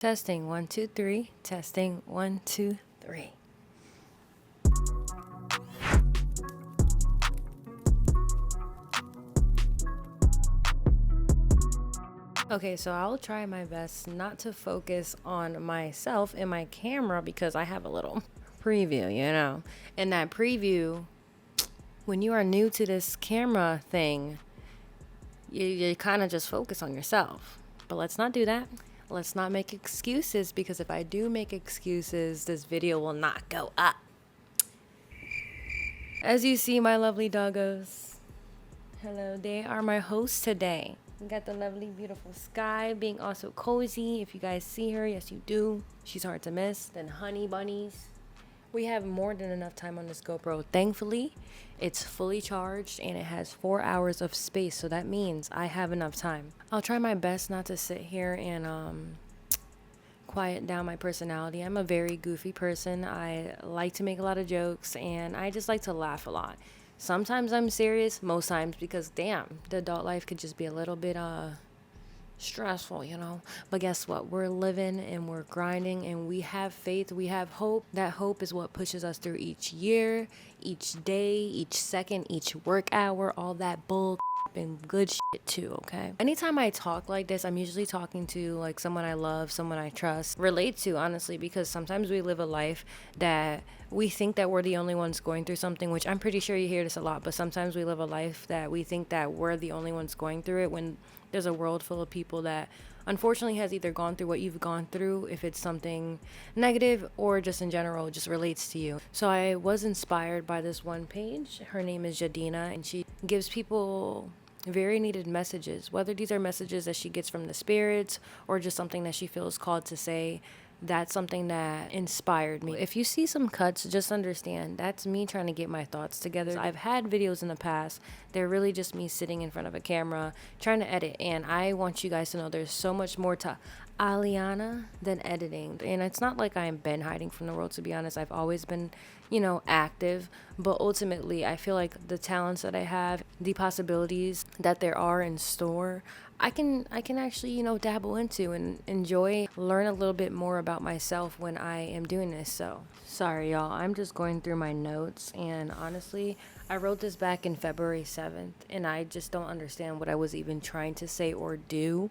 Testing 1 2 3. Testing 1 2 3. Okay, so I'll try my best not to focus on myself and my camera because I have a little preview. And that preview, when you are new to this camera thing, you kind of just focus on yourself. But let's not do that. Let's not make excuses, because if I do make excuses, this video will not go up. As you see, my lovely doggos, hello, they are my hosts today. We got the lovely, beautiful Sky being also cozy. If you guys see her, yes, you do. She's hard to miss. Then Honey Bunnies. We have more than enough time on this GoPro. Thankfully, it's fully charged and it has 4 hours of space. So that means I have enough time. I'll try my best not to sit here and quiet down my personality. I'm a very goofy person. I like to make a lot of jokes and I just like to laugh a lot. Sometimes I'm serious, most times, because damn, the adult life could just be a little bit stressful. But guess what? We're living and we're grinding and we have faith, we have hope. That hope is what pushes us through each year, each day, each second, each work hour, all that bull and good shit too, okay? Anytime I talk like this, I'm usually talking to like someone I love, someone I trust, relate to, honestly, because sometimes we live a life that we think that we're the only ones going through something, which I'm pretty sure you hear this a lot, but sometimes we live a life that we think that we're the only ones going through it, when there's a world full of people that unfortunately has either gone through what you've gone through, if it's something negative, or just in general just relates to you. So I was inspired by this one page. Her name is Jadina, and she gives people very needed messages, whether these are messages that she gets from the spirits or just something that she feels called to say. That's something that inspired me. If you see some cuts, just understand that's me trying to get my thoughts together. I've had videos in the past, they're really just me sitting in front of a camera trying to edit, and I want you guys to know there's so much more to Aliana than editing. And it's not like I'm been hiding from the world, to be honest. I've always been, active, but ultimately I feel like the talents that I have, the possibilities that there are in store, I can actually, dabble into and enjoy, learn a little bit more about myself when I am doing this. So, sorry y'all, I'm just going through my notes, and honestly, I wrote this back in February 7th, and I just don't understand what I was even trying to say or do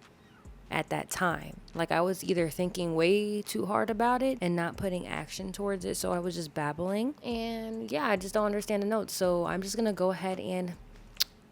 at that time. Like, I was either thinking way too hard about it and not putting action towards it, so I was just babbling. And yeah, I just don't understand the notes, so I'm just gonna go ahead and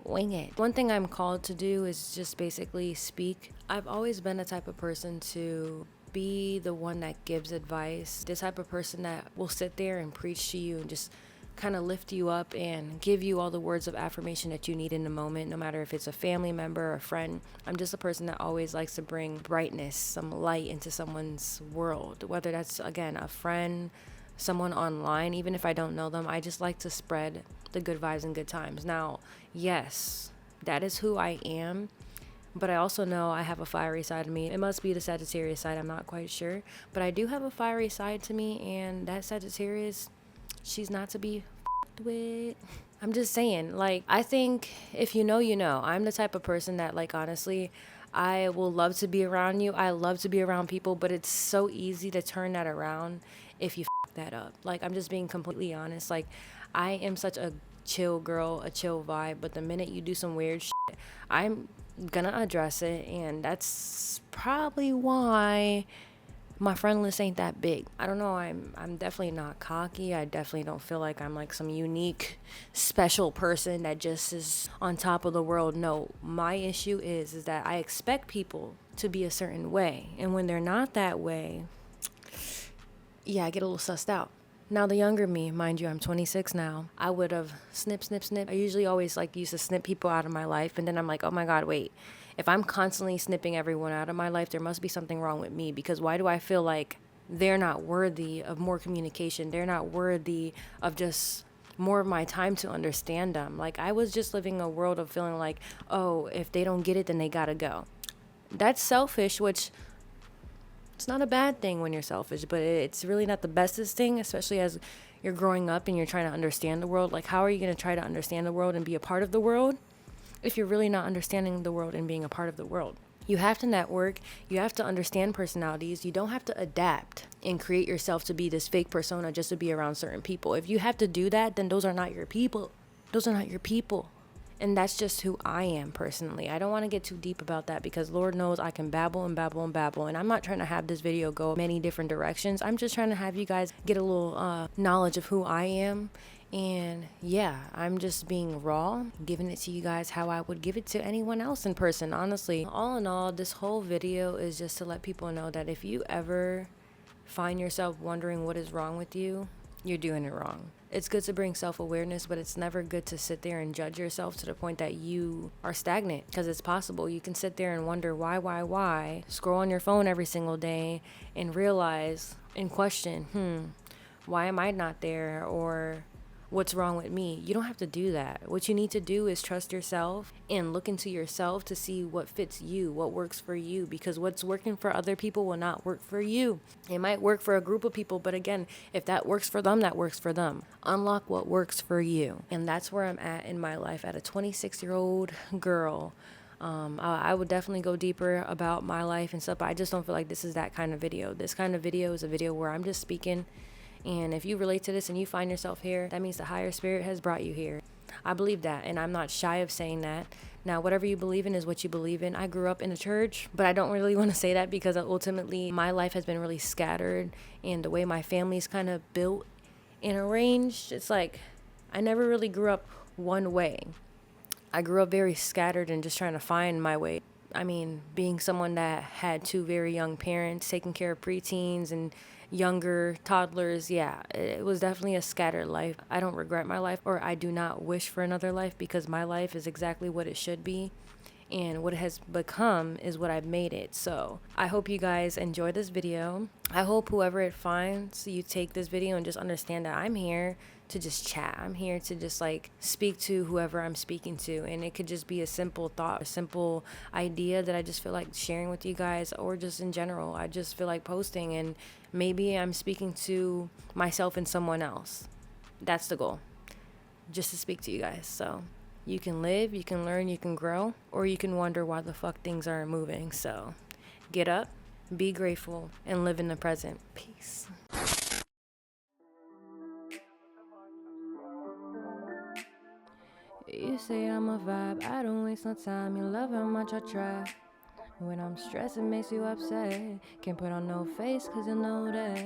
wing it. One thing I'm called to do is just basically speak. I've always been the type of person to be the one that gives advice, this type of person that will sit there and preach to you and just kind of lift you up and give you all the words of affirmation that you need in the moment, no matter if it's a family member or a friend. I'm just a person that always likes to bring brightness, some light into someone's world, whether that's, again, a friend, someone online, even if I don't know them. I just like to spread the good vibes and good times. Now, yes, that is who I am, but I also know I have a fiery side of me. It must be the Sagittarius side, I'm not quite sure, but I do have a fiery side to me, and that Sagittarius, she's not to be with. I'm just saying, like, I think if you know, you know. I'm the type of person that, like, honestly, I will love to be around you. I love to be around people, but it's so easy to turn that around if you that up. Like, I'm just being completely honest. Like, I am such a chill girl, a chill vibe, but the minute you do some weird shit, I'm gonna address it, and that's probably why my friend list ain't that big. I don't know, I'm definitely not cocky. I definitely don't feel like I'm like some unique special person that just is on top of the world. No, my issue is that I expect people to be a certain way, and when they're not that way, yeah, I get a little sussed out. Now, the younger me, mind you, I'm 26 now, I would have snip. I usually always used to snip people out of my life, and then I'm like, oh my God, wait. If I'm constantly snipping everyone out of my life, there must be something wrong with me, because why do I feel like they're not worthy of more communication? They're not worthy of just more of my time to understand them. Like, I was just living a world of feeling like, oh, if they don't get it, then they gotta go. That's selfish, which it's not a bad thing when you're selfish, but it's really not the bestest thing, especially as you're growing up and you're trying to understand the world. Like, how are you going to try to understand the world and be a part of the world if you're really not understanding the world and being a part of the world? You have to network. You have to understand personalities. You don't have to adapt and create yourself to be this fake persona just to be around certain people. If you have to do that, then those are not your people. Those are not your people. And that's just who I am personally. I don't want to get too deep about that because Lord knows I can babble and babble and babble. And I'm not trying to have this video go many different directions. I'm just trying to have you guys get a little knowledge of who I am. And yeah, I'm just being raw, giving it to you guys how I would give it to anyone else in person, honestly. All in all, this whole video is just to let people know that if you ever find yourself wondering what is wrong with you, you're doing it wrong. It's good to bring self-awareness, but it's never good to sit there and judge yourself to the point that you are stagnant, because it's possible. You can sit there and wonder why, scroll on your phone every single day and realize and question, why am I not there? Or what's wrong with me? You don't have to do that. What you need to do is trust yourself and look into yourself to see what fits you, what works for you, because what's working for other people will not work for you. It might work for a group of people, but again, if that works for them, that works for them. Unlock what works for you. And that's where I'm at in my life, at a 26-year-old girl. I would definitely go deeper about my life and stuff, but I just don't feel like this is that kind of video. This kind of video is a video where I'm just speaking. And if you relate to this and you find yourself here, that means the higher spirit has brought you here. I believe that, and I'm not shy of saying that. Now, whatever you believe in is what you believe in. I grew up in a church, but I don't really want to say that because ultimately my life has been really scattered, and the way my family's kind of built and arranged, it's like I never really grew up one way. I grew up very scattered and just trying to find my way. I mean, being someone that had two very young parents, taking care of preteens and younger toddlers, yeah, it was definitely a scattered life. I don't regret my life, or I do not wish for another life, because my life is exactly what it should be, and what it has become is what I've made it. So I hope you guys enjoy this video. I hope whoever it finds, you take this video and just understand that I'm here to just chat. I'm here to just like speak to whoever I'm speaking to, and it could just be a simple thought, a simple idea that I just feel like sharing with you guys, or just in general I just feel like posting, and maybe I'm speaking to myself and someone else. That's the goal, just to speak to you guys. So you can live, you can learn, you can grow, or you can wonder why the fuck things aren't moving. So get up, be grateful, and live in the present. Peace. You say I'm a vibe, I don't waste no time. You love how much I try. When I'm stressed, it makes you upset. Can't put on no face, cause you know that